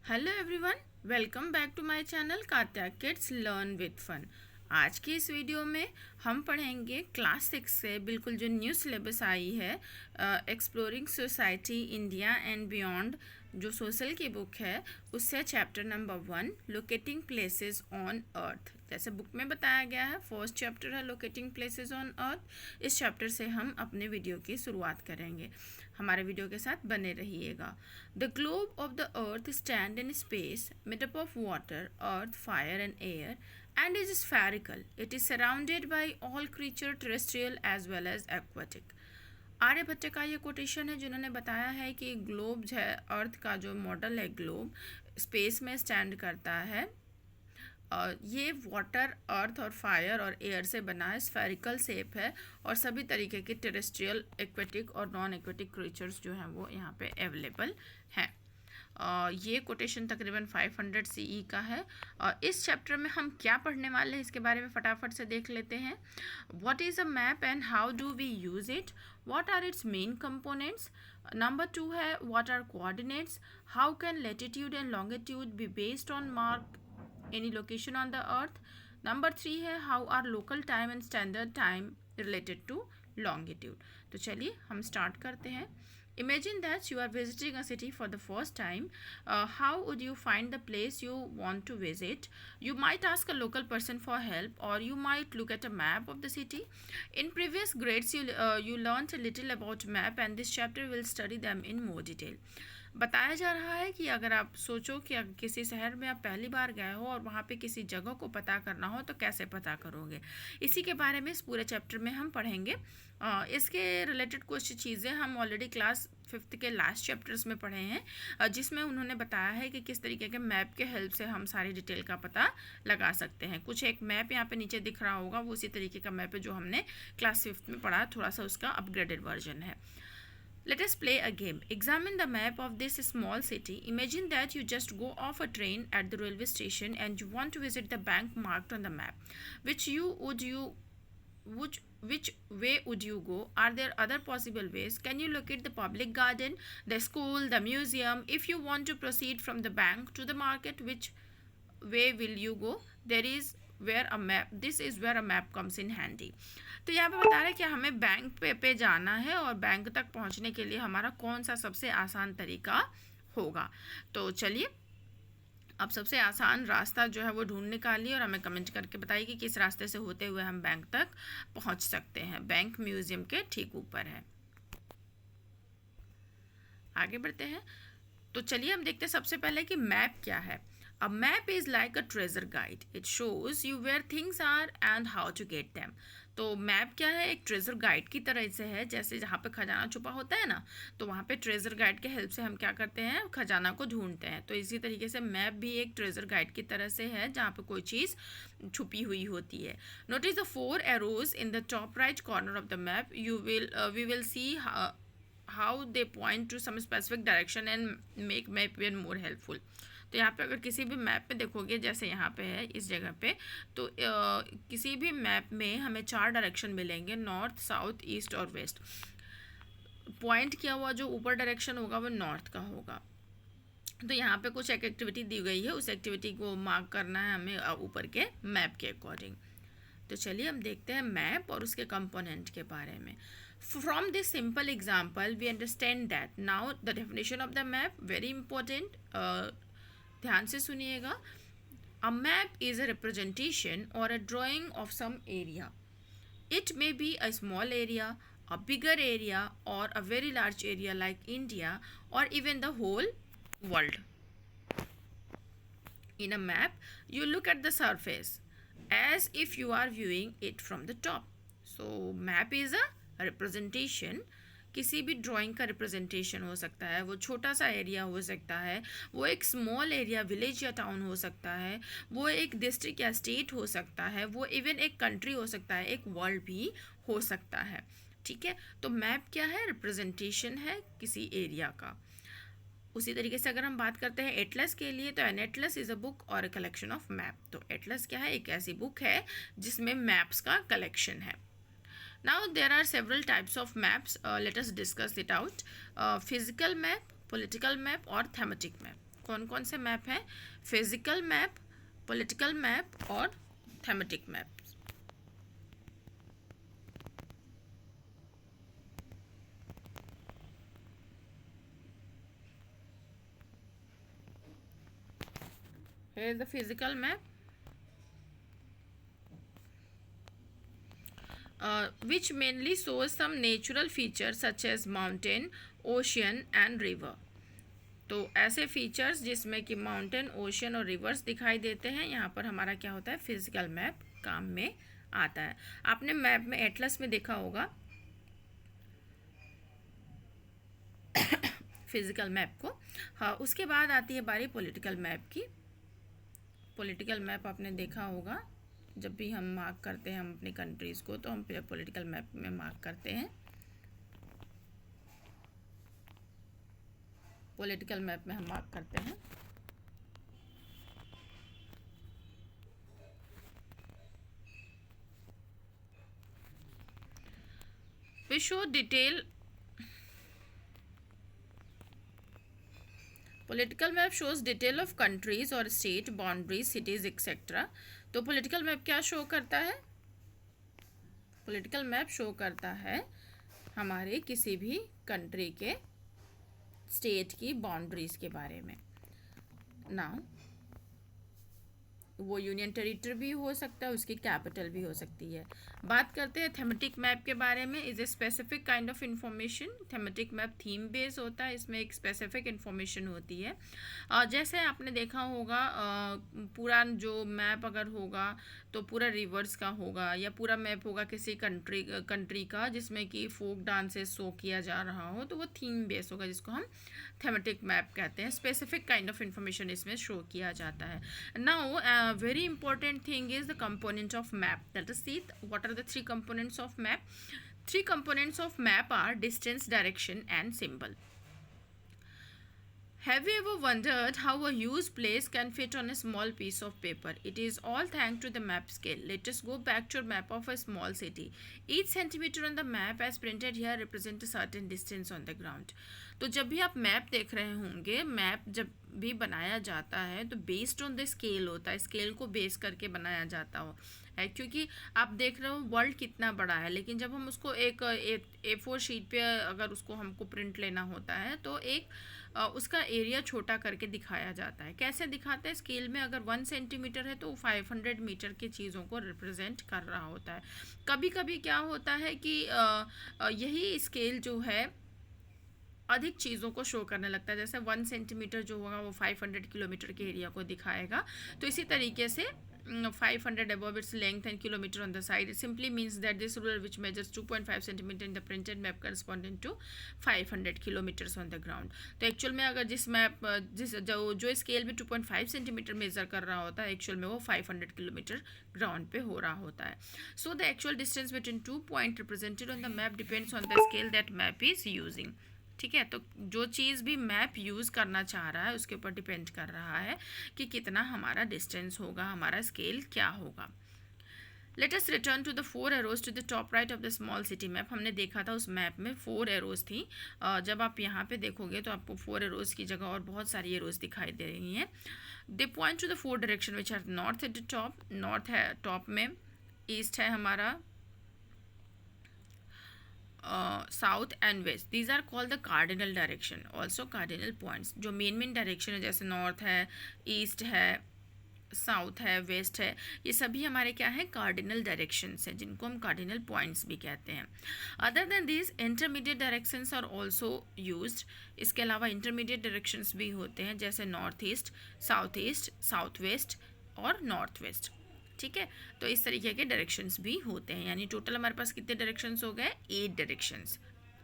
Hello everyone, welcome back to my channel Katya kids learn with fun. आज की इस video में हम पढ़ेंगे क्लास 6 से बिल्कुल जो न्यू सिलेबस आई है, exploring society India and beyond, जो सोशल की बुक है, उससे chapter number 1 locating places on earth. जैसे बुक में बताया गया है, फर्स्ट चैप्टर है लोकेटिंग प्लेसेस ऑन अर्थ। इस चैप्टर से हम अपने वीडियो की शुरुआत करेंगे। हमारे वीडियो के साथ बने रहिएगा। The globe of the earth stand in space made up of water, earth, fire and air and is spherical. It is surrounded by all creature terrestrial as well as aquatic. Aryabhatta का ये quotation है जिन्होंने बताया है कि globe जो है, अर्थ का जो मॉडल है, ग्लोब स्पेस में स्टैंड करता है। ये वाटर, अर्थ और फायर और एयर से बना है, स्फेरिकल शेप है और सभी तरीके के टेरेस्ट्रियल, एक्वेटिक और नॉन एक्वेटिक क्रीचर्स जो हैं वो यहाँ पे अवेलेबल हैं। ये कोटेशन तकरीबन 500 CE का है। इस चैप्टर में हम क्या पढ़ने वाले हैं इसके बारे में फटाफट से देख लेते हैं। What is a map and how do we use it, what are its main components. Number 2 है what are coordinates, how can latitude and longitude be based on mark any location on the earth. Number 3 है how are local time and standard time related to longitude. तो चलिए हम start करते हैं। Imagine that you are visiting a city for the first time. How would you find the place you want to visit? You might ask a local person for help, or you might look at a map of the city. In previous grades, you learned a little about map, and this chapter will study them in more detail. बताया जा रहा है कि अगर आप सोचो कि अगर किसी शहर में आप पहली बार गए हो और वहाँ पे किसी जगह को पता करना हो तो कैसे पता करोगे, इसी के बारे में इस पूरे चैप्टर में हम पढ़ेंगे। इसके रिलेटेड कुछ चीज़ें हम ऑलरेडी क्लास 5th के लास्ट चैप्टर्स में पढ़े हैं, जिसमें उन्होंने बताया है कि किस तरीके के मैप के हेल्प से हम सारी डिटेल का पता लगा सकते हैं। कुछ एक मैप यहाँ पे नीचे दिख रहा होगा, वो उसी तरीके का मैप है जो हमने क्लास 5th में पढ़ा, थोड़ा सा उसका अपग्रेडेड वर्जन है। Let us play a game. Examine the map of this small city. Imagine that you just go off a train at the railway station and you want to visit the bank marked on the map. Which way would you go? Are there other possible ways? Can you locate the public garden, the school, the museum? If you want to proceed from the bank to the market, which way will you go? This is where a map comes in handy. तो यहाँ पे बता रहे हैं कि हमें bank पे जाना है और बैंक तक पहुँचने के लिए हमारा कौन सा सबसे आसान तरीका होगा। तो चलिए अब सबसे आसान रास्ता जो है वो ढूंढ निकालिए और हमें कमेंट करके बताइए कि किस रास्ते से होते हुए हम बैंक तक पहुँच सकते हैं। बैंक म्यूजियम के ठीक ऊपर है। आगे बढ़ते हैं। तो चलिए हम देखते हैं सबसे पहले कि मैप क्या है। A map is like a treasure guide. It shows you where things are and how to get them. तो मैप क्या है? एक ट्रेजर गाइड की तरह से है, जैसे जहाँ पे खजाना छुपा होता है ना, तो वहाँ पे ट्रेजर गाइड के हेल्प से हम क्या करते हैं, खजाना को ढूंढते हैं। तो इसी तरीके से मैप भी एक ट्रेजर गाइड की तरह से है जहाँ पे कोई चीज़ छुपी हुई होती है। Notice the 4 arrows in the top right corner of the map. We will see how they point to some specific direction and make map even more helpful. तो यहाँ पे अगर किसी भी मैप पे देखोगे, जैसे यहाँ पे है इस जगह पे, तो किसी भी मैप में हमें 4 डायरेक्शन मिलेंगे, नॉर्थ, साउथ, ईस्ट और वेस्ट। पॉइंट किया हुआ जो ऊपर डायरेक्शन होगा वो नॉर्थ का होगा। तो यहाँ पे कुछ एक एक्टिविटी दी गई है, उस एक्टिविटी को मार्क करना है हमें ऊपर के मैप के अकॉर्डिंग। तो चलिए हम देखते हैं मैप और उसके कंपोनेंट के बारे में। From this simple example, we understand that now the definition of the map, very important. ध्यान से सुनिएगा। A map is a representation or a drawing of some area. It may be a small area, a bigger area, or a very large area like India, or even the whole world. In a map, you look at the surface as if you are viewing it from the top. So map is a representation, किसी भी drawing का representation हो सकता है। वो छोटा सा area हो सकता है, वो एक स्मॉल एरिया, विलेज या टाउन हो सकता है, वो एक डिस्ट्रिक्ट या स्टेट हो सकता है, वो इवन एक कंट्री हो सकता है, एक वर्ल्ड भी हो सकता है। ठीक है, तो मैप क्या है? रिप्रेजेंटेशन है किसी एरिया का। उसी तरीके से अगर हम बात करते हैं एटलस के लिए, तो an atlas is a book or a collection of map. तो एटलस क्या है? एक ऐसी बुक है जिसमें मैप्स का कलेक्शन है। Now there are several types of maps. Let us discuss it out. Physical map, political map और thematic map. कौन कौन से मैप हैं? फिजिकल मैप, पॉलिटिकल मैप और thematic map. Here is the physical map, which mainly shows some natural features such as mountain, ocean and river. तो ऐसे features जिसमें कि माउंटेन, ओशियन और रिवर्स दिखाई देते हैं, यहाँ पर हमारा क्या होता है? फिजिकल मैप काम में आता है। आपने मैप में एटलस में देखा होगा फिजिकल मैप को। हाँ, उसके बाद आती है बारी पॉलिटिकल मैप की। पॉलिटिकल मैप आपने देखा होगा, जब भी हम मार्क करते हैं हम अपनी कंट्रीज़ को, तो हम पॉलिटिकल मैप में मार्क करते हैं। पॉलिटिकल मैप में हम मार्क करते हैं। We show detail. Political map shows detail of countries or state boundaries, cities, etc. तो पॉलिटिकल मैप क्या शो करता है? पॉलिटिकल मैप शो करता है हमारे किसी भी कंट्री के स्टेट की बाउंड्रीज के बारे में। नाउ वो यूनियन टेरिटरी भी हो सकता है, उसकी कैपिटल भी हो सकती है। बात करते हैं थेमेटिक मैप के बारे में। Is a specific kind of information. Thematic map theme based होता है, इसमें एक स्पेसिफिक इंफॉर्मेशन होती है। जैसे आपने देखा होगा, पूरा जो मैप अगर होगा तो पूरा रिवर्स का होगा, या पूरा मैप होगा किसी कंट्री का जिसमें कि फोक डांसेस शो किया जा रहा हो, तो वो थीम बेस्ड होगा, जिसको हम थेमेटिक मैप कहते हैं। स्पेसिफिक काइंड ऑफ इंफॉर्मेशन इसमें शो किया जाता है। Now very important thing is the component of map. Let us see what are the three components of map. Three components of map are distance, direction and symbol. Have you ever wondered how a huge place can fit on a small piece of paper? It is all thanks to the map scale. Let us go back to a map of a small city. Each centimeter on the map as printed here represent a certain distance on the ground. तो जब भी आप map देख रहे होंगे, map जब भी बनाया जाता है तो बेस्ड ऑन द स्केल होता है, स्केल को बेस करके बनाया जाता है, क्योंकि आप देख रहे हो वर्ल्ड कितना बड़ा है, लेकिन जब हम उसको एक A4 शीट पे अगर उसको हमको प्रिंट लेना होता है तो एक उसका एरिया छोटा करके दिखाया जाता है। कैसे दिखाते हैं? स्केल में अगर 1 सेंटीमीटर है तो 500 मीटर की चीज़ों को रिप्रेजेंट कर रहा होता है। कभी कभी क्या होता है कि यही स्केल जो है अधिक चीज़ों को शो करने लगता है। जैसे 1 सेंटीमीटर जो होगा वो 500 किलोमीटर के एरिया को दिखाएगा, तो इसी तरीके से 500 above its length and kilometer on the side. It simply means that this ruler which measures 2.5 centimeter in the printed map corresponding to 500 kilometers on the ground. तो एक्चुअल में अगर जिस मैप जो स्केल में 2.5 सेंटीमीटर मेजर कर रहा होता है, एक्चुअल में वो 500 किलोमीटर ग्राउंड पे हो रहा होता है। So the actual distance between 2 point represented on the map depends on the scale that map is using. ठीक है, तो जो चीज़ भी मैप यूज़ करना चाह रहा है उसके ऊपर डिपेंड कर रहा है कि कितना हमारा डिस्टेंस होगा, हमारा स्केल क्या होगा। Let us return to the 4 arrows to the top right of the small city map. हमने देखा था उस मैप में 4 एरोज थी। जब आप यहाँ पे देखोगे तो आपको 4 एरोज की जगह और बहुत सारी एरोज दिखाई दे रही हैं। They point to the 4 direction which are north at the top. North है टॉप में, ईस्ट है हमारा, south and west. These are called the cardinal direction, also cardinal points. जो मेन डायरेक्शन है जैसे नॉर्थ है, ईस्ट है, साउथ है, वेस्ट है, ये सभी हमारे क्या है? कार्डिनल डायरेक्शंस हैं, जिनको हम कार्डिनल पॉइंट्स भी कहते हैं। Other than this intermediate directions are also used. इसके अलावा इंटरमीडिएट डायरेक्शंस भी होते हैं, जैसे नॉर्थ ईस्ट, साउथ वेस्ट और नॉर्थ वेस्ट। ठीक है, तो इस तरीके के डायरेक्शंस भी होते हैं। यानी टोटल हमारे पास कितने डायरेक्शंस हो गए? 8 डायरेक्शंस।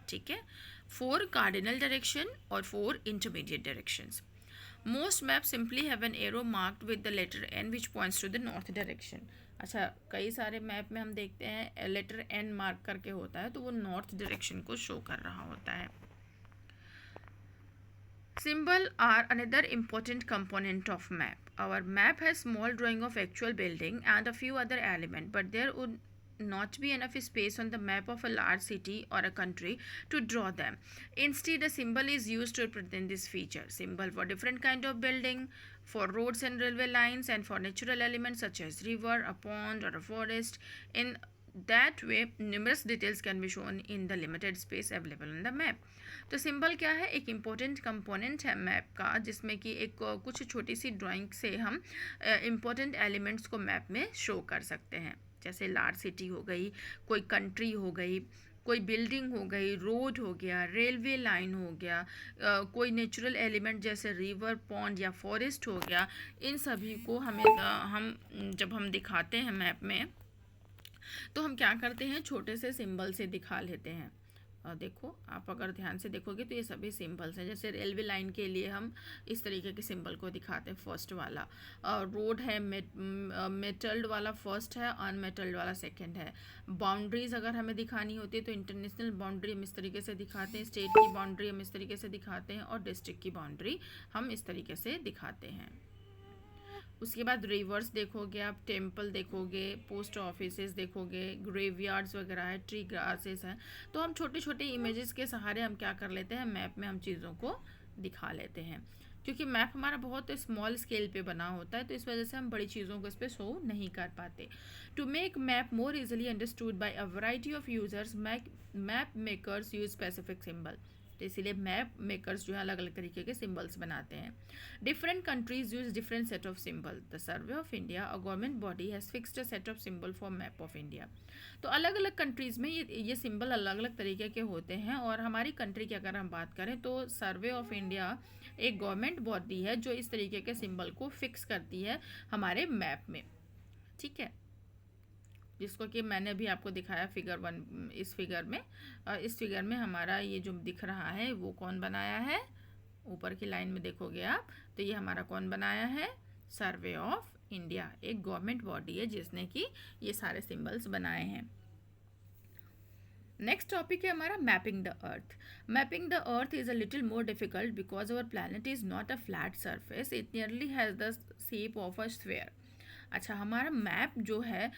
ठीक है, 4 कार्डिनल डायरेक्शन और 4 intermediate directions. Most map simply have an arrow marked with the letter N which points to the north direction. अच्छा, कई सारे मैप में हम देखते हैं लेटर एन मार्क करके होता है, तो वो नॉर्थ डायरेक्शन को शो कर रहा होता है। Symbol are another important component of map. Our map has small drawing of actual building and a few other elements, but there would not be enough space on the map of a large city or a country to draw them. Instead, a symbol is used to represent this feature. Symbol for different kind of building, for roads and railway lines, and for natural elements such as river, a pond, or a forest. In that way, numerous details can be shown in the limited space available on the map. तो symbol क्या है? एक important component है map का, जिसमें कि एक कुछ छोटी सी ड्राइंग से हम इम्पोर्टेंट एलिमेंट्स को मैप में शो कर सकते हैं. जैसे लार्ज सिटी हो गई, कोई कंट्री हो गई, कोई बिल्डिंग हो गई, रोड हो गया, रेलवे लाइन हो गया, कोई नेचुरल एलिमेंट जैसे रिवर, पॉन्ड या फॉरेस्ट हो गया. इन सभी को हम जब हम दिखाते हैं मैप में, तो हम क्या करते हैं? छोटे से सिंबल से दिखा लेते हैं. देखो, आप अगर ध्यान से देखोगे तो ये सभी सिंबल्स हैं. जैसे रेलवे लाइन के लिए हम इस तरीके के सिंबल को दिखाते हैं. फर्स्ट वाला रोड है, मेटल्ड वाला फर्स्ट है, अनमेटल्ड वाला सेकंड है. बाउंड्रीज अगर हमें दिखानी होती है तो इंटरनेशनल बाउंड्री हम इस तरीके से दिखाते हैं, स्टेट की बाउंड्री हम इस तरीके से दिखाते हैं, और डिस्ट्रिक्ट की बाउंड्री हम इस तरीके से दिखाते हैं. उसके बाद रिवर्स देखोगे आप, टेम्पल देखोगे, पोस्ट ऑफिसेस देखोगे, ग्रेवयार्ड्स वगैरह है, ट्री ग्रासेस हैं. तो हम छोटे छोटे इमेजेस के सहारे हम क्या कर लेते हैं? मैप में हम चीज़ों को दिखा लेते हैं. क्योंकि मैप हमारा बहुत स्मॉल स्केल पे बना होता है, तो इस वजह से हम बड़ी चीज़ों को इस पर शो नहीं कर पाते. To make map more easily understood by a variety of users, map makers use specific symbol. तो इसीलिए मैप मेकर्स जो है अलग अलग तरीके के सिंबल्स बनाते हैं. Different countries use different set of symbol. The survey of India, a government body, has fixed a set of symbol for map of India. तो अलग अलग कंट्रीज में ये सिंबल अलग अलग तरीके के होते हैं. और हमारी कंट्री की अगर हम बात करें तो सर्वे ऑफ इंडिया एक गवर्नमेंट बॉडी है जो इस तरीके के सिंबल को फिक्स करती है हमारे मैप में. ठीक है, जिसको कि मैंने अभी आपको दिखाया फिगर 1. इस फिगर में हमारा ये जो दिख रहा है वो कौन बनाया है? ऊपर की लाइन में देखोगे आप तो ये हमारा कौन बनाया है? सर्वे ऑफ इंडिया, एक गवर्नमेंट बॉडी है जिसने कि ये सारे सिंबल्स बनाए हैं. नेक्स्ट टॉपिक है हमारा mapping the earth. Mapping the earth is a little more difficult because our planet is not a flat surface, it nearly has the shape of a sphere. अच्छा, हमारा मैप जो है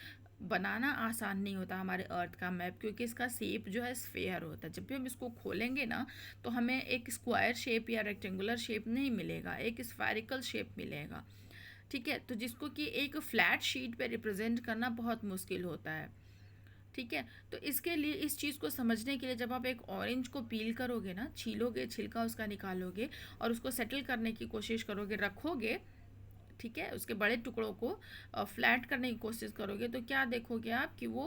बनाना आसान नहीं होता हमारे अर्थ का मैप, क्योंकि इसका शेप जो है स्फेयर होता है. जब भी हम इसको खोलेंगे ना तो हमें एक स्क्वायर शेप या रेक्टेंगुलर शेप नहीं मिलेगा, एक स्फेरिकल शेप मिलेगा. ठीक है, तो जिसको कि एक फ्लैट शीट पे रिप्रेजेंट करना बहुत मुश्किल होता है. ठीक है, तो इसके लिए, इस चीज़ को समझने के लिए, जब आप एक ऑरेंज को पील करोगे ना, छीलोगे, छिलका उसका निकालोगे और उसको सेटल करने की कोशिश करोगे, रखोगे, ठीक है, उसके बड़े टुकड़ों को फ्लैट करने की कोशिश करोगे, तो क्या देखोगे आप कि वो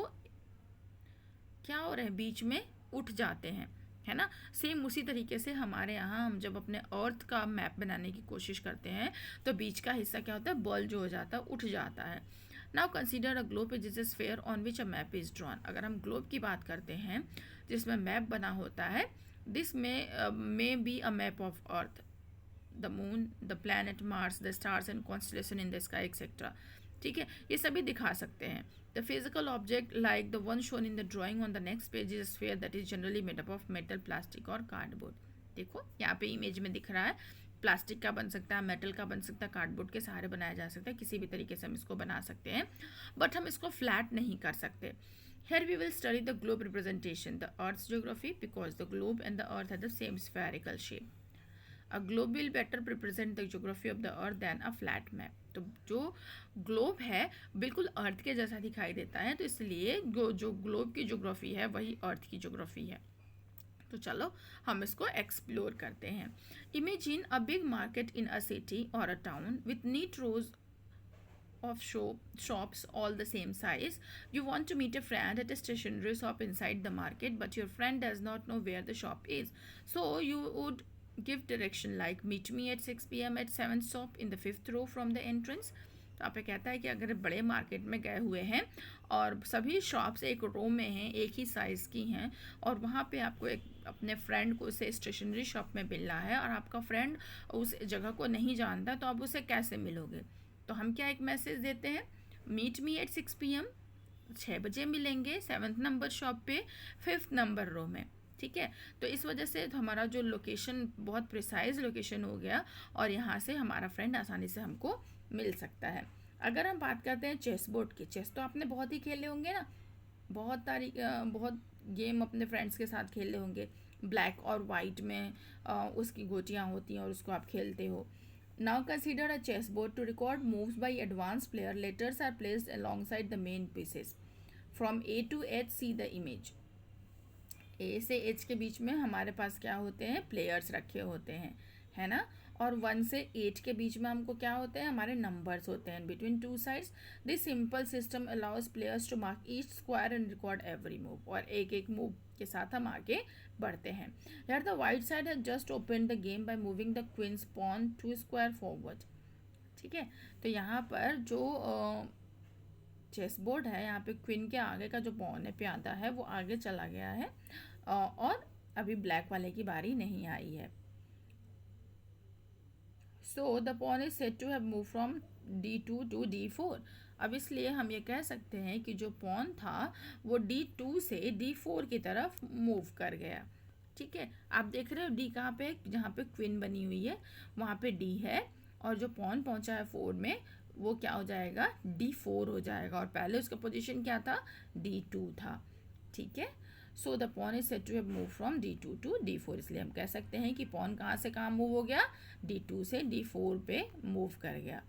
क्या हो रहे हैं? बीच में उठ जाते हैं, है ना. सेम उसी तरीके से हमारे यहाँ हम जब अपने अर्थ का मैप बनाने की कोशिश करते हैं तो बीच का हिस्सा क्या होता है? बॉल जो हो जाता है, उठ जाता है. Now consider a globe is a sphere on which a map is drawn. अगर हम ग्लोब की बात करते हैं जिसमें मैप बना होता है, this may be a map of earth, the moon, the planet Mars, the stars and constellation in the sky etcetera. ठीक है, ये सभी दिखा सकते हैं. The physical object like the one shown in the drawing on the next page is sphere that is generally made up of metal, plastic और cardboard. देखो यहाँ पे इमेज में दिख रहा है, प्लास्टिक का बन सकता है, मेटल का बन सकता है, कार्डबोर्ड के सहारे बनाया जा सकता है. किसी भी तरीके से हम इसको बना सकते हैं, बट हम इसको फ्लैट नहीं कर सकते. Here we will study the globe representation, the Earth's geography, because the globe and the Earth have the same spherical shape. A globe will better represent the geography of the earth than a flat map. तो जो globe है बिल्कुल अर्थ के जैसा दिखाई देता है, तो इसलिए जो ग्लोब की ज्योग्राफी है वही अर्थ की ज्योग्राफी है. तो चलो हम इसको एक्सप्लोर करते हैं. Imagine a big market in a city or a town with neat rows of shops all the same size. You want to meet a friend at a stationery shop inside the market, but your friend does not know where the shop is. So you would give direction like meet me at 6 p.m. at 7th shop in the 5th row from the entrance. तो आप कहता है कि अगर बड़े market में गए हुए हैं और सभी शॉप्स एक रो में हैं, एक ही साइज़ की हैं, और वहाँ पे आपको एक अपने फ्रेंड को उसे स्टेशनरी शॉप में मिलना है और आपका फ्रेंड उस जगह को नहीं जानता, तो आप उसे कैसे मिलोगे? तो हम क्या एक मैसेज देते हैं, मीट मी एट 6 PM, 6 बजे मिलेंगे 7th नंबर शॉप पे 5th नंबर रो में. ठीक है, तो इस वजह से हमारा जो लोकेशन बहुत प्रिसाइज लोकेशन हो गया और यहाँ से हमारा फ्रेंड आसानी से हमको मिल सकता है. अगर हम बात करते हैं चेस बोर्ड की, चेस तो आपने बहुत ही खेले होंगे ना, बहुत गेम अपने फ्रेंड्स के साथ खेले होंगे, ब्लैक और वाइट में उसकी गोटियाँ होती हैं और उसको आप खेलते हो. Now consider a chess board to record moves by advance player. Letters are placed alongside the main pieces. From A to H see the image. A से एच के बीच में हमारे पास क्या होते हैं, प्लेयर्स रखे होते हैं, है ना. और 1 से 8 के बीच में हमको क्या होते हैं, हमारे नंबर्स होते हैं between two sides. This simple system allows players to mark each square and record every move. और एक एक मूव के साथ हम आगे बढ़ते हैं. यार the white side has just open the game by moving the queen's pawn 2 square forward. ठीक है, तो यहाँ पर जो चेस बोर्ड है, यहाँ पे क्वीन के आगे का जो पॉन है, प्यादा है, वो आगे चला गया है और अभी ब्लैक वाले की बारी नहीं आई है. So the pawn is said to have move from D2 to D4. अब इसलिए हम ये कह सकते हैं कि जो पॉन था वो D2 से D4 की तरफ मूव कर गया. ठीक है, आप देख रहे हो D कहाँ पे, जहाँ पे क्वीन बनी हुई है वहाँ पे D है, और जो पॉन पहुँचा है 4 में वो क्या हो जाएगा, D4 हो जाएगा, और पहले उसका पोजीशन क्या था, D2 था. ठीक है, so the pawn is said to have move from D2 to D4. इसलिए हम कह सकते हैं कि पॉन कहाँ से कहाँ मूव हो गया, D2 से D4 पे मूव कर गया.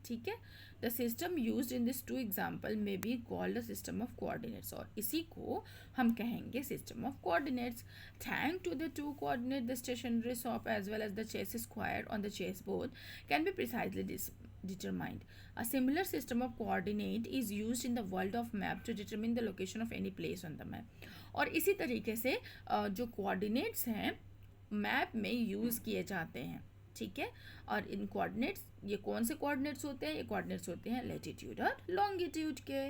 ठीक है, the system use in this two example में be called the system of coordinates. और इसी को हम कहेंगे system of coordinates. Thank to the two coordinate the stationery shop as well as the chess square on the chess board can be precisely determined. A similar system of coordinate is used in the world of map to determine the location of any place on the map. और इसी तरीके से जो coordinates हैं map में use किए जाते हैं. ठीक है, और इन कोऑर्डिनेट्स, ये कौन से कोऑर्डिनेट्स होते हैं, ये कोऑर्डिनेट्स होते हैं लेटीट्यूड और लॉन्गिट्यूड के.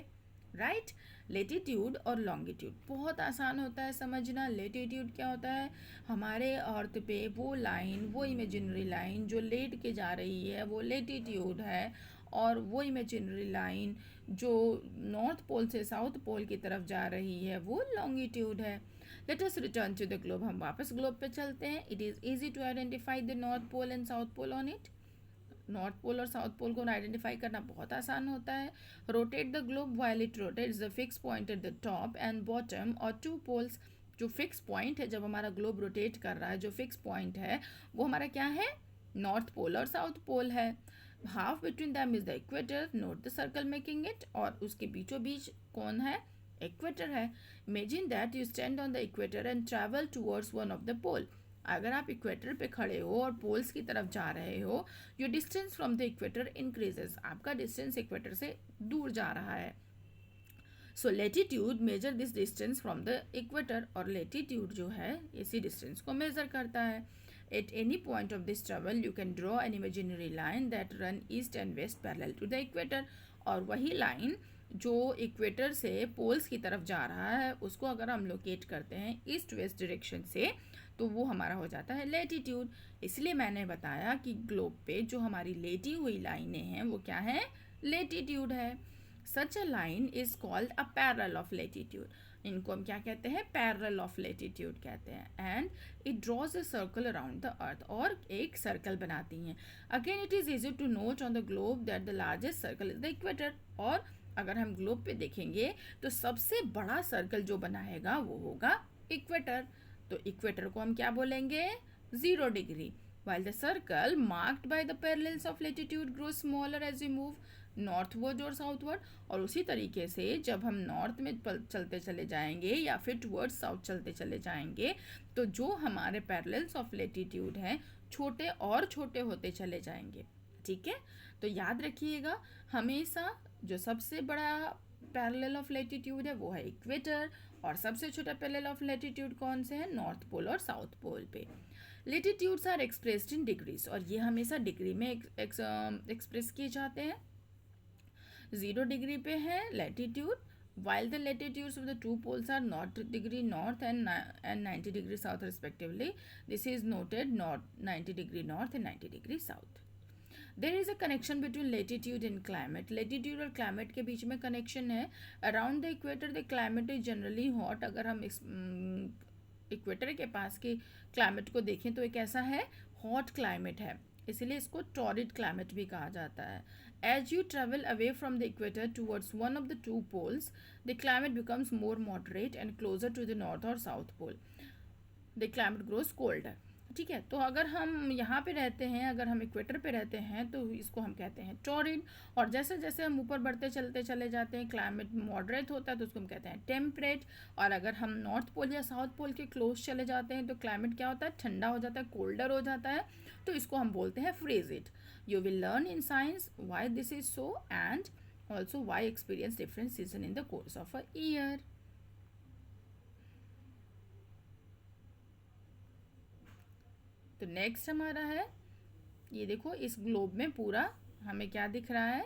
राइट, लेटीट्यूड और लॉन्गिट्यूड बहुत आसान होता है समझना. लेटीट्यूड क्या होता है, हमारे अर्थ पे वो लाइन, वो इमेजिनरी लाइन जो लेट के जा रही है वो लेटीट्यूड है, और वो इमेजिनरी लाइन जो नॉर्थ पोल से साउथ पोल की तरफ जा रही है वो लॉन्गिट्यूड है. Let us return to the globe. हम वापस ग्लोब पे चलते हैं. It is easy to identify the north pole and south pole on it. North pole और साउथ पोल को आइडेंटिफाई करना बहुत आसान होता है. Rotate the globe while it rotates the fix point eight the top and bottom और two poles. जो fix point है, जब हमारा ग्लोब रोटेट कर रहा है, जो फिक्स पॉइंट है वो हमारा क्या है, नॉर्थ पोल और साउथ पोल है. Half between them is the equator. Note the circle making it. और उसके बीचों बीच कौन है, इक्वेटर है. Imagine that you stand on the equator and travel towards one of the pole. अगर आप इक्वेटर पे खड़े हो और पोल्स की तरफ जा रहे हो, your distance from the equator increases. आपका डिस्टेंस इक्वेटर से दूर जा रहा है. So latitude measure this distance from the equator. और लेटीट्यूड जो है इसी डिस्टेंस को मेजर करता है. At any point of this travel you can draw an imaginary line that run east and west parallel to the equator. और वही line जो इक्वेटर से पोल्स की तरफ जा रहा है उसको अगर हम लोकेट करते हैं ईस्ट वेस्ट डायरेक्शन से, तो वो हमारा हो जाता है लेटीट्यूड. इसलिए मैंने बताया कि ग्लोब पे जो हमारी लेटी हुई लाइनें हैं वो क्या है, लेटीट्यूड है. Such a line is called a parallel of latitude. इनको हम क्या कहते हैं, पैरेलल ऑफ लेटीट्यूड कहते हैं. And it draws a circle around the earth. और एक सर्कल बनाती हैं. Again it is easy to note on the globe that the largest circle is the equator. और अगर हम ग्लोब पे देखेंगे तो सबसे बड़ा सर्कल जो बनाएगा वो होगा इक्वेटर. तो इक्वेटर को हम क्या बोलेंगे, 0 degree. while the circle marked by the parallels of latitude grows smaller as we move northward और साउथवर्ड. और उसी तरीके से जब हम नॉर्थ में चलते चले जाएंगे या फिर टुवर्ड्स साउथ चलते चले जाएंगे तो जो हमारे पैरेलल्स ऑफ लेटीट्यूड हैं छोटे और छोटे होते चले जाएंगे. ठीक है, तो याद रखिएगा हमेशा जो सबसे बड़ा पैरेलल ऑफ लेटीट्यूड है वो है इक्वेटर, और सबसे छोटा पैरेलल ऑफ लेटीट्यूड कौन से है, नॉर्थ पोल और साउथ पोल पे. Latitudes are expressed in degrees. और ये हमेशा डिग्री में एक्सप्रेस किए जाते हैं. 0 डिग्री पे है latitude, while the latitudes of the two poles are 0 degree north and 90 degree south respectively. This is noted north 90 degree north and 90 degree south. There is a connection between latitude and climate. latitude और climate के बीच में connection है. Around the equator the climate is generally hot. अगर हम equator के पास के climate को देखें तो एक ऐसा है हॉट क्लाइमेट है. इसीलिए इसको टॉरिड क्लाइमेट भी कहा जाता है. As you travel away from the equator towards one of the two poles, the climate becomes more moderate and closer to the north or south pole. The climate grows colder. ठीक है, तो अगर हम यहाँ पे रहते हैं, अगर हम इक्वेटर पे रहते हैं तो इसको हम कहते हैं टॉरिड. और जैसे जैसे हम ऊपर बढ़ते चलते चले जाते हैं, क्लाइमेट मॉडरेट होता है तो उसको हम कहते हैं टेम्परेट. और अगर हम नॉर्थ पोल या साउथ पोल के क्लोज चले जाते हैं तो क्लाइमेट क्या होता है, ठंडा हो जाता है, कोल्डर हो जाता है, तो इसको हम बोलते हैं frigid. You will learn in science why this is so and also why experience different season in the course of a year. तो नेक्स्ट हमारा है, ये देखो इस ग्लोब में पूरा हमें क्या दिख रहा है,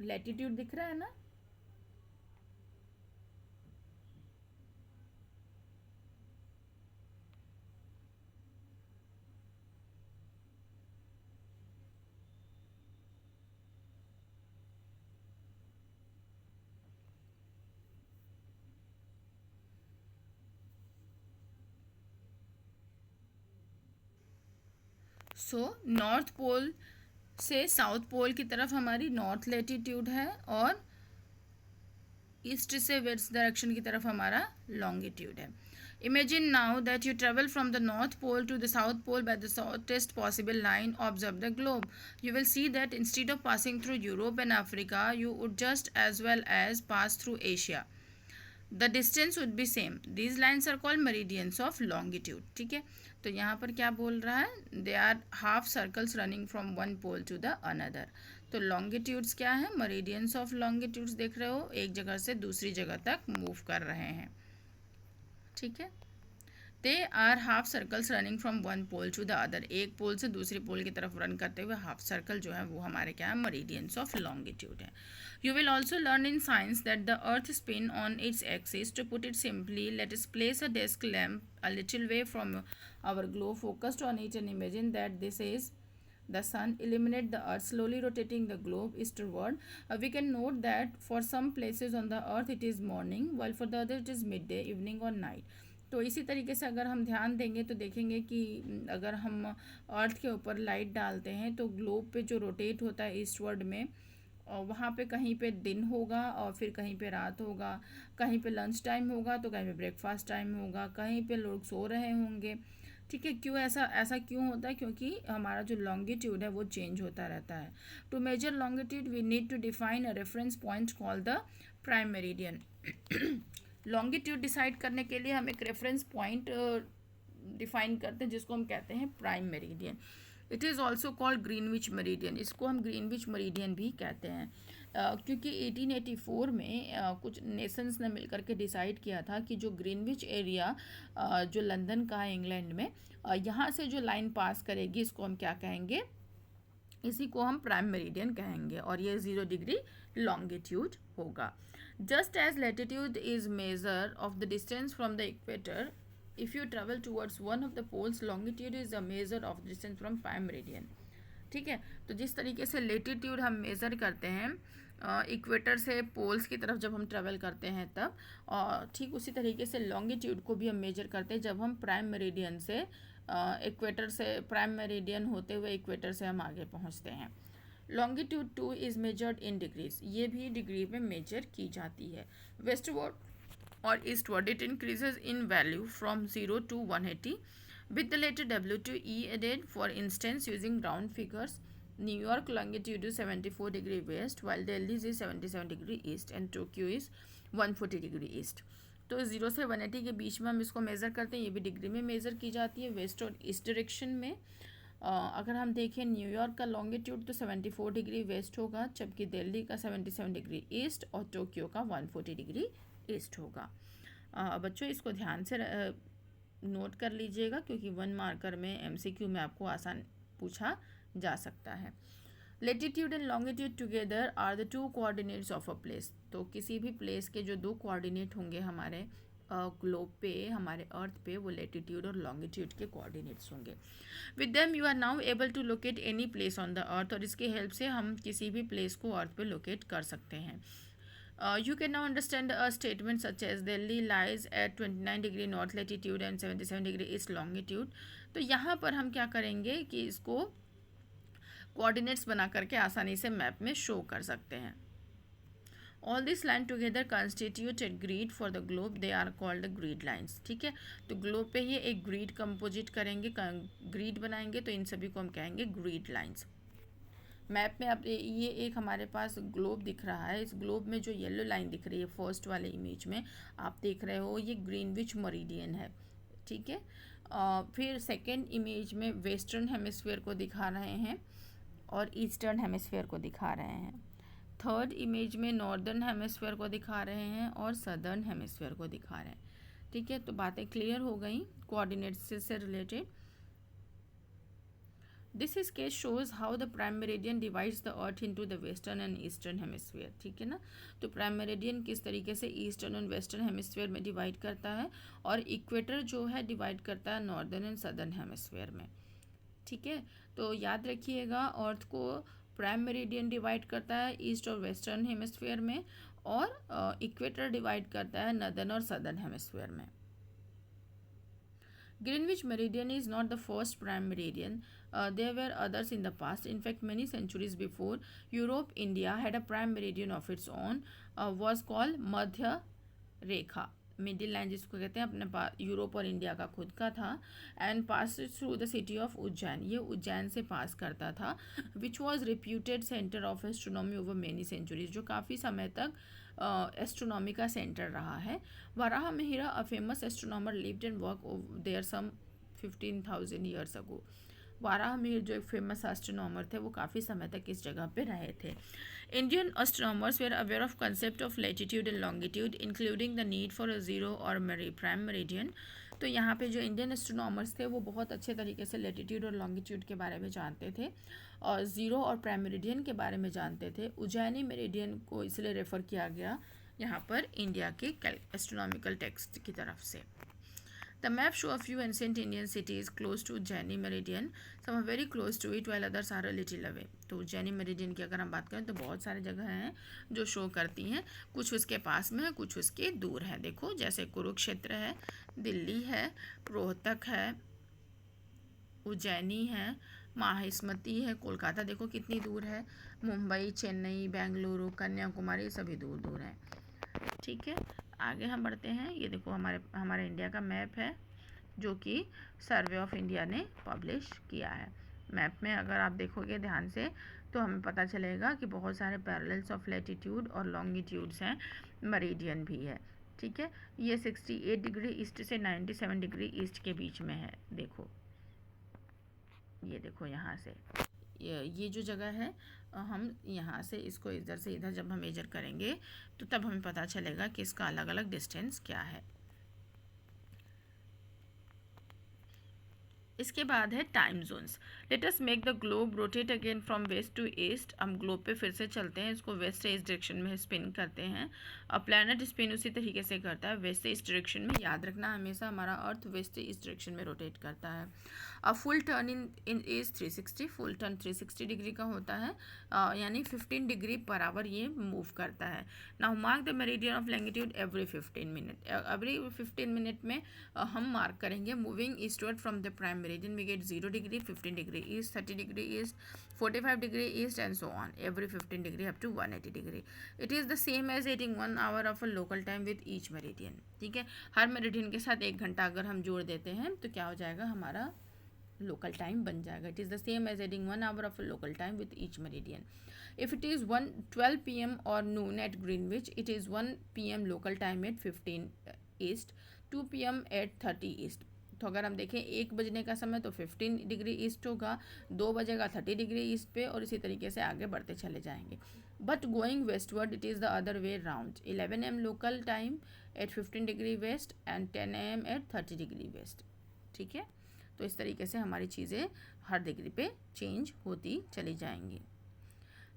लैटिट्यूड दिख रहा है ना. सो नॉर्थ पोल से साउथ पोल की तरफ हमारी नॉर्थ लैटिट्यूड है और ईस्ट से वेस्ट डायरेक्शन की तरफ हमारा लॉन्गिट्यूड है. Imagine now that you travel from the north pole to the south pole by the shortest possible line. Observe the globe. You will see that instead of passing through Europe and Africa you would just as well as pass through Asia. The distance would be same. These lines are called meridians of longitude. ठीक है, तो यहाँ पर क्या बोल रहा है, they are half circles running from one pole to the another. तो लॉन्गिट्यूड्स क्या है, मेरिडियंस ऑफ लॉन्गिट्यूड्स देख रहे हो, एक जगह से दूसरी जगह तक मूव कर रहे हैं. ठीक है, they are half circles running from one pole to the other. एक पोल से दूसरे पोल की तरफ रन करते हुए हाफ सर्कल जो है वो हमारे क्या है, मेरिडियंस ऑफ लॉन्गिट्यूड है. You will also learn in science that the earth spin on its axis. To put it simply, let us place a desk lamp a little way from our globe, focused on it, and imagine that this is the sun. Illuminate the earth, slowly rotating the globe eastward. We can note that for some places on the earth it is morning, while for the other it is midday, evening or night. तो इसी तरीके से अगर हम ध्यान देंगे तो देखेंगे कि अगर हम अर्थ के ऊपर लाइट डालते हैं तो ग्लोब पे जो रोटेट होता है ईस्टवर्ड में, और वहाँ पे कहीं पे दिन होगा और फिर कहीं पे रात होगा, कहीं पे लंच टाइम होगा तो कहीं पे ब्रेकफास्ट टाइम होगा, कहीं पे लोग सो रहे होंगे. ठीक है, क्यों ऐसा ऐसा क्यों होता है, क्योंकि हमारा जो लॉन्गिट्यूड है वो चेंज होता रहता है. To measure longitude we need to define a reference point called the prime meridian. Longitude decide करने के लिए हम एक रेफरेंस पॉइंट डिफाइन करते हैं जिसको हम कहते हैं prime meridian. It is also called Greenwich meridian. इसको हम ग्रीनविच मेरिडियन भी कहते हैं क्योंकि 1884 में कुछ नेशंस ने मिलकर के डिसाइड किया था कि जो ग्रीनविच एरिया जो लंदन का है इंग्लैंड में, यहाँ से जो लाइन पास करेगी इसको हम क्या कहेंगे, इसी को हम प्राइम मेरिडियन कहेंगे और ये 0 डिग्री लॉन्गिट्यूड होगा. Just as latitude is measure of the distance from the equator, if you travel towards one of the poles, longitude is a measure of distance from prime meridian. ठीक है, तो जिस तरीके से लेटीट्यूड हम measure करते हैं इक्वेटर से पोल्स की तरफ जब हम ट्रेवल करते हैं तब, और ठीक उसी तरीके से लॉन्गिट्यूड को भी हम मेजर करते हैं जब हम प्राइम मेरिडियन से इक्वेटर से प्राइम मेरिडियन होते हुए इक्वेटर से हम आगे पहुंचते हैं. Longitude 2 is measured in degrees. ये भी डिग्री में मेजर की जाती है. Westward or eastward it increases in value from 0 to 180 with the letter W to E added. For instance, using round figures, New York longitude is 74 degree west while Delhi is 77 degree east and Tokyo is 140 degree east. तो 0 से 180 के बीच में हम इसको measure करते हैं. ये भी डिग्री में मेज़र की जाती है वेस्ट और ईस्ट डायरेक्शन में. अगर हम देखें न्यूयॉर्क का लॉन्गिट्यूड तो 74 डिग्री वेस्ट होगा, जबकि दिल्ली का 77 डिग्री ईस्ट और टोक्यो का 140 डिग्री ईस्ट होगा. बच्चों इसको ध्यान से नोट कर लीजिएगा क्योंकि 1 मार्कर में MCQ में आपको आसान पूछा जा सकता है. Latitude and longitude together are the 2 coordinates of a place. तो किसी भी प्लेस के जो 2 कोऑर्डिनेट होंगे हमारे ग्लोब पे, हमारे अर्थ पे, वो लेटीट्यूड और लॉन्गिट्यूड के कोऑर्डिनेट्स होंगे. With them you are now able to locate any place on the earth. और इसके हेल्प से हम किसी भी प्लेस को अर्थ पे लोकेट कर सकते हैं. You can now understand a statement such as Delhi lies at 29 degree north latitude and 77 degree east longitude. तो यहाँ पर हम क्या करेंगे कि इसको कोऑर्डिनेट्स बना करके आसानी से मैप में शो कर सकते हैं. All this line together constitute a grid for the globe, they are called grid lines. ठीक है, तो ग्लोब पे ही एक ग्रिड कंपोजिट करेंगे, ग्रिड बनाएंगे, तो इन सभी को हम कहेंगे ग्रिड लाइन्स. मैप में अब ये एक हमारे पास ग्लोब दिख रहा है. इस ग्लोब में जो येलो लाइन दिख रही है फर्स्ट वाले इमेज में आप देख रहे हो, ये ग्रीनविच मेरिडियन है. ठीक है, फिर सेकेंड इमेज में वेस्टर्न हेमिस्फीयर को दिखा रहे हैं और ईस्टर्न हेमिस्फीयर को दिखा रहे हैं. थर्ड इमेज में नॉर्दर्न हेमिस्फीयर को दिखा रहे हैं और सदर्न हेमिस्फीयर को दिखा रहे हैं. ठीक है, तो बातें क्लियर हो गई कोऑर्डिनेट्स से related. This is case shows how the prime meridian divides the earth into the western and eastern hemisphere. ठीक है ना, तो प्राइम मेरिडियन किस तरीके से ईस्टर्न और वेस्टर्न हेमिस्फीयर में डिवाइड करता है और इक्वेटर जो है डिवाइड करता है नॉर्दर्न एंड सदर्न हेमिस्फीयर में. ठीक है, तो याद रखिएगा अर्थ को प्राइम मेरिडियन डिवाइड करता है ईस्ट और वेस्टर्न हेमिस्फीयर में और इक्वेटर डिवाइड करता है नॉर्दर्न और सदर्न हेमिस्फीयर में. Greenwich meridian is not the first prime meridian. There were others in the past. In fact, many centuries before, Europe, India had a prime meridian of its own, was called Madhya Rekha. Middle line जिसको कहते हैं अपने पास Europe और India का खुद का था. And pass through the city of Ujjain, ये उज्जैन से पास करता था. Which was reputed centre of astronomy over many centuries, जो काफ़ी समय तक एस्ट्रोनॉमी का सेंटर रहा है. Varaha Mihira a famous astronomer lived and work there some 15,000 years ago. Varaha Mihir जो एक फेमस एस्ट्रोनॉमर थे वो काफ़ी समय तक इस जगह पे रहे थे. Indian astronomers were aware of concept of latitude and longitude including the need for a zero or prime meridian. तो यहाँ पे जो इंडियन एस्ट्रोनॉमर्स थे वो बहुत अच्छे तरीके से लेटीट्यूड और लॉन्गिट्यूड के बारे में जानते थे और ज़ीरो और प्राइम मेरिडियन के बारे में जानते थे. उज्जैनी मेरिडियन को इसलिए रेफ़र किया गया यहाँ पर इंडिया के एस्ट्रोनॉमिकल टेक्स्ट की तरफ से. The map show a few ancient Indian cities close to Ujjaini meridian. Some are very close to it while others are a little away. तो उज्जैनी मेरिडियन की अगर हम बात करें तो बहुत सारे जगह हैं जो शो करती हैं, कुछ उसके पास में है, कुछ उसके दूर है. देखो जैसे कुरुक्षेत्र है, दिल्ली है, रोहतक है, उज्जैनी है, माहिष्मती है, कोलकाता देखो कितनी दूर है, मुंबई, चेन्नई, बेंगलुरु, कन्याकुमारी सभी दूर दूर हैं. ठीक है, आगे हम बढ़ते हैं. ये देखो हमारे इंडिया का मैप है जो कि सर्वे ऑफ इंडिया ने पब्लिश किया है. मैप में अगर आप देखोगे ध्यान से तो हमें पता चलेगा कि बहुत सारे पैरेलल्स ऑफ लैटिट्यूड और लॉन्गिट्यूड्स हैं, मेरिडियन भी है. ठीक है, ये 68 डिग्री ईस्ट से 97 डिग्री ईस्ट के बीच में है. देखो ये देखो यहाँ से ये जो जगह है, हम यहाँ से इसको इधर से इधर जब हम मेजर करेंगे तो तब हमें पता चलेगा कि इसका अलग अलग डिस्टेंस क्या है. इसके बाद है time zones. Let us make the globe rotate again from west to east. हम ग्लोब पे फिर से चलते हैं, इसको वेस्ट से ईस्ट डायरेक्शन में स्पिन करते हैं. अब प्लैनेट स्पिन उसी तरीके से करता है वेस्ट से ईस्ट डायरेक्शन में. याद रखना हमेशा हमारा अर्थ वेस्ट से ईस्ट डायरेक्शन में रोटेट करता है. अब full turn in is 360. Full turn 360 degree का होता है, यानी 15 डिग्री पर आवर ये मूव करता है. Now mark the meridian of longitude every 15 minute. Every 15 minute में हम मार्क करेंगे moving eastward from the prime meridian. We get 0 degree, 15 degree east, 30 degree east, 45 degree east and so on every 15 degree up to 180 degree. It is the same as adding 1 hour of a local time with each meridian. ठीक है, हर meridian के साथ 1 घंटा अगर हम जोड़ देते हैं तो क्या हो जाएगा, हमारा लोकल टाइम बन जाएगा. It is the same as adding 1 hour of a local time with each meridian. If it is 12 p.m. or noon at Greenwich, it is 1 p.m. local time at 15 east, 2 p.m. at 30 east. तो अगर हम देखें 1 बजने का समय तो 15 degree east होगा, 2 बजेगा 30 डिग्री ईस्ट पे और इसी तरीके से आगे बढ़ते चले जाएंगे. But going westward it is the other way round. 11 am local time at 15 degree west and 10 am at 30 degree west. ठीक है, तो इस तरीके से हमारी चीज़ें हर डिग्री पे चेंज होती चली जाएंगी.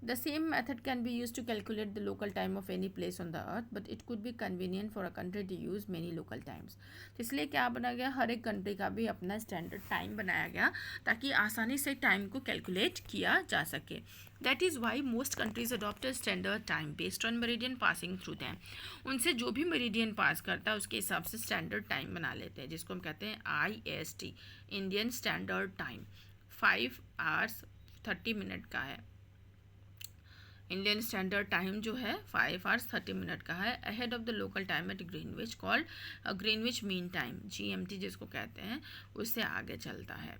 The same method can be used to calculate the local time of any place on the earth, but it could be convenient for a country to use many local times. तो इसलिए क्या बना गया, हर एक country का भी अपना standard time बनाया गया ताकि आसानी से टाइम को कैलकुलेट किया जा सके. That is why most countries adopt a standard time based on meridian passing through them. उनसे जो भी मेरिडियन पास करता है उसके हिसाब से स्टैंडर्ड टाइम बना लेते हैं, जिसको हम कहते हैं IST, Indian standard time. 5 hours 30 minute का है. इंडियन स्टैंडर्ड टाइम जो है 5 hours 30 minute का है, ahead of the local time at Greenwich, called Greenwich mean time, GMT जिसको कहते हैं, उससे आगे चलता है.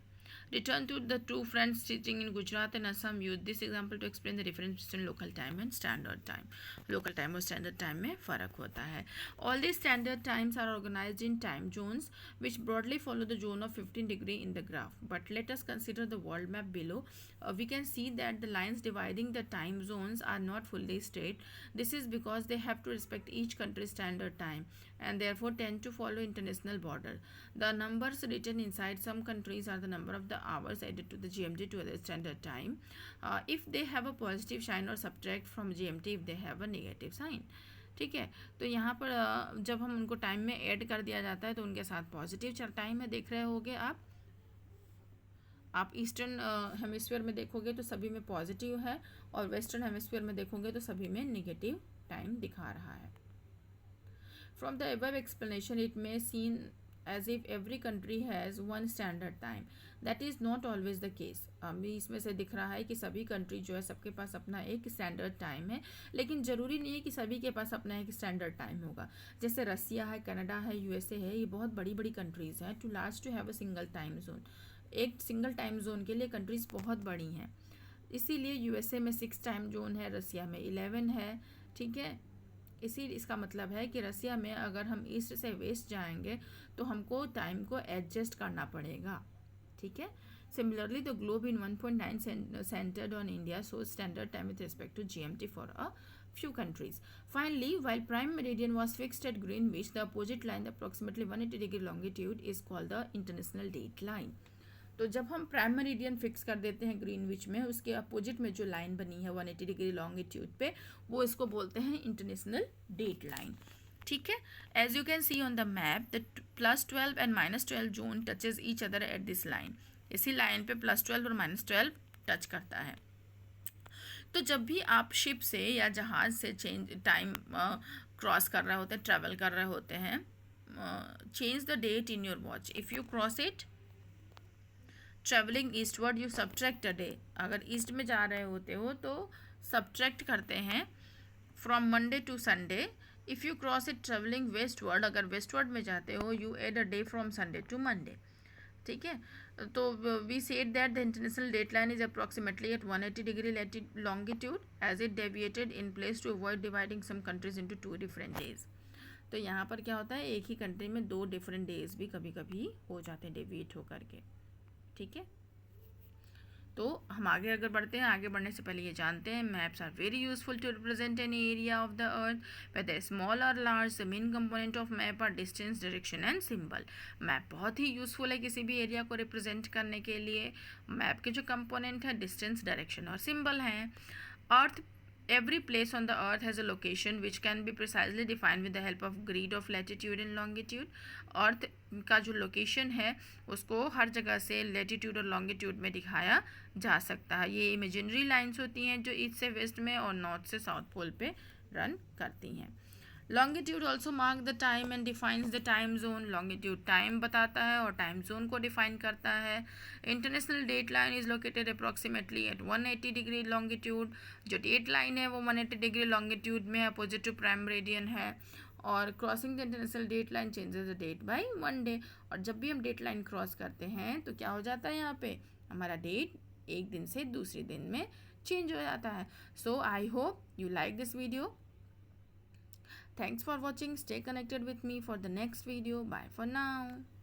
Return to the two friends sitting in Gujarat and Assam. Use this example to explain the difference between local time and standard time. Local time और standard time में फ़र्क होता है. All these standard times are organized in time zones which broadly follow the zone of 15 degree in the graph. But let us consider the world map below. We can see that the lines dividing the time zones are not fully straight. This is because they have to respect each country's standard time and therefore tend to follow international border. The numbers written inside some countries are the number of the hours added to the GMT to the standard time, if they have a positive sign, or subtract from GMT if they have a negative sign. ठीक है, तो यहाँ पर जब हम उनको time में add कर दिया जाता है तो उनके साथ पॉजिटिव टाइम है, देख रहे होगे आप ईस्टर्न हेमिस्फीयर में देखोगे तो सभी में पॉजिटिव है और वेस्टर्न हेमिस्फीयर में देखोगे तो सभी में नेगेटिव टाइम दिखा रहा है. From the above explanation, it may seem as if every country has one standard time. That is not always the case. अभी इसमें से दिख रहा है कि सभी कंट्री जो है सबके पास अपना एक स्टैंडर्ड टाइम है, लेकिन ज़रूरी नहीं है कि सभी के पास अपना एक स्टैंडर्ड टाइम होगा. जैसे रसिया है, कनाडा है, USA है, ये बहुत बड़ी बड़ी कंट्रीज़ हैं. Too large to have a single time zone. एक सिंगल टाइम जोन के लिए कंट्रीज़ बहुत बड़ी हैं, इसीलिए USA में 6 टाइम जोन है, रसिया में 11 है. ठीक है, इसका मतलब है कि रसिया में अगर हम ईस्ट से वेस्ट जाएंगे तो हमको टाइम को एडजस्ट करना पड़ेगा. ठीक है, similarly the globe in 1.9 centred on India, so standard time with respect to GMT for a few countries. Finally, while prime meridian was fixed at Greenwich, the opposite line, approximately 180 degree longitude, is called the international date line. तो जब हम prime meridian fix कर देते हैं Greenwich में, उसके opposite में जो लाइन बनी है 180 डिग्री लॉन्गिट्यूड पे, वो इसको बोलते हैं इंटरनेशनल डेट लाइन. ठीक है, as you can see on the map the +12 and -12 zone touches each other at this line. इसी लाइन पे +12 और -12 टच करता है. तो जब भी आप शिप से या जहाज़ से टाइम क्रॉस कर रहे होते हैं, ट्रैवल कर रहे होते हैं, change the date in your watch. If you cross it travelling eastward, you subtract a day. अगर ईस्ट में जा रहे होते हो तो सब्ट्रैक्ट करते हैं from Monday to Sunday. If you cross it travelling westward, अगर वेस्टवर्ड में जाते हो, you add a day from Sunday to Monday. ठीक है, तो we said that the international date line is approximately at 180 degree longitude as it deviated in place to avoid dividing some countries into 2 different days. तो यहाँ पर क्या होता है, एक ही कंट्री में 2 डिफरेंट डेज भी कभी कभी हो जाते हैं डेविएट होकर के. ठीक है, तो हम आगे अगर बढ़ते हैं, आगे बढ़ने से पहले ये जानते हैं maps are very useful to represent an area of the earth whether small or large. The main component of map are distance, direction and symbol. Map बहुत ही यूजफुल है किसी भी एरिया को रिप्रेजेंट करने के लिए. मैप के जो कंपोनेंट है डिस्टेंस, डायरेक्शन और सिंबल हैं. अर्थ, every place on the earth has a location which can be precisely defined with the help of grid of latitude and longitude. अर्थ का जो लोकेशन है उसको हर जगह से लेटीट्यूड और लॉन्गिट्यूड में दिखाया जा सकता है. ये इमेजिनरी लाइंस होती हैं जो ईस्ट से वेस्ट में और नॉर्थ से साउथ पोल पे रन करती हैं. Longitude also mark the time and defines the time zone. Longitude time बताता है और टाइम जोन को डिफाइन करता है. International date line is located approximately at 180 degree longitude. जो डेट लाइन है वो 180 डिग्री लॉन्गिट्यूड में अपोजिट टू प्राइम मेरिडियन है. और crossing the international date line changes the date by 1 day. और जब भी हम डेट लाइन क्रॉस करते हैं तो क्या हो जाता है, यहाँ पे हमारा डेट एक दिन से दूसरे दिन में चेंज हो जाता है. So I hope you like this video. Thanks for watching. Stay connected with me for the next video. Bye for now.